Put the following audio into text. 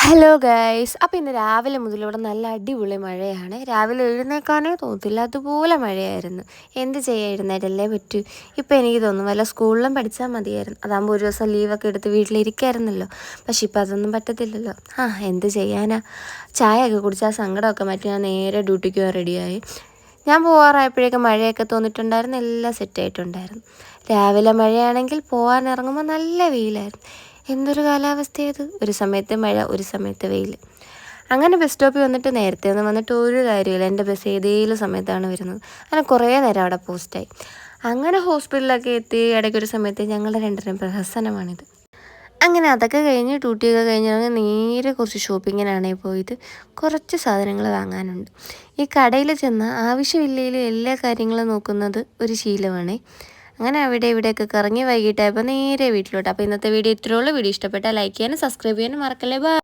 Hello guys, അപ്പോൾ ഇന്ന് രാവിലെ മുതൽ ഇവിടെ നല്ല അടിപൊളി മഴയാണ്. രാവിലെ എഴുന്നേൽക്കാനേ തോന്നത്തില്ല, അതുപോലെ മഴയായിരുന്നു. എന്ത് ചെയ്യാൻ, എഴുന്നേറ്റല്ലേ പറ്റൂ. ഇപ്പോൾ എനിക്ക് തോന്നുന്നു വല്ല സ്കൂളിലും പഠിച്ചാൽ മതിയായിരുന്നു. അതാകുമ്പോൾ ഒരു ദിവസം ലീവൊക്കെ എടുത്ത് വീട്ടിലിരിക്കായിരുന്നല്ലോ. പക്ഷെ ഇപ്പോൾ അതൊന്നും പറ്റത്തില്ലല്ലോ. എന്ത് ചെയ്യാനാ. ചായയൊക്കെ കുടിച്ചാൽ സങ്കടമൊക്കെ മാറ്റി ഞാൻ നേരെ ഡ്യൂട്ടിക്ക് പോകാൻ റെഡിയായി. ഞാൻ പോകാറായപ്പോഴേക്കും മഴയൊക്കെ തോന്നിയിട്ടുണ്ടായിരുന്നു, എല്ലാം സെറ്റായിട്ടുണ്ടായിരുന്നു. രാവിലെ മഴയാണെങ്കിൽ പോകാൻ ഇറങ്ങുമ്പോൾ നല്ല വെയിലായിരുന്നു. എന്തൊരു കാലാവസ്ഥയത്, ഒരു സമയത്ത് മഴ, ഒരു സമയത്ത് വെയിൽ. അങ്ങനെ ബസ് സ്റ്റോപ്പിൽ വന്നിട്ട് നേരത്തെ ഒന്നും വന്നിട്ട് ഒരു കാര്യമില്ല. എൻ്റെ ബസ് ഏതെങ്കിലും സമയത്താണ് വരുന്നത്. അങ്ങനെ കുറേ നേരം അവിടെ പോസ്റ്റായി. അങ്ങനെ ഹോസ്പിറ്റലിലൊക്കെ എത്തി. ഇടയ്ക്കൊരു സമയത്ത് ഞങ്ങളുടെ രണ്ടുപേരും പ്രഹസനമാണിത്. അങ്ങനെ അതൊക്കെ കഴിഞ്ഞ് ഡ്യൂട്ടിയൊക്കെ കഴിഞ്ഞ് നേരെ കുറച്ച് ഷോപ്പിങ്ങിനാണ് പോയത്. കുറച്ച് സാധനങ്ങൾ വാങ്ങാനുണ്ട്. ഈ കടയിൽ ചെന്ന് ആവശ്യമില്ലെങ്കിലും എല്ലാ കാര്യങ്ങളും നോക്കുന്നത് ഒരു ശീലമാണേ. അങ്ങനെ അവിടെ ഇവിടെയൊക്കെ കറങ്ങി വൈകിട്ടായപ്പോൾ നേരെ വീട്ടിലോട്ട്. അപ്പോൾ ഇന്നത്തെ വീഡിയോ ഇത്രയേ ഉള്ളൂ. വീഡിയോ ഇഷ്ടപ്പെട്ടാൽ ലൈക്ക് ചെയ്യാനും സബ്സ്ക്രൈബ് ചെയ്യാനും മറക്കല്ലേ. ബൈ.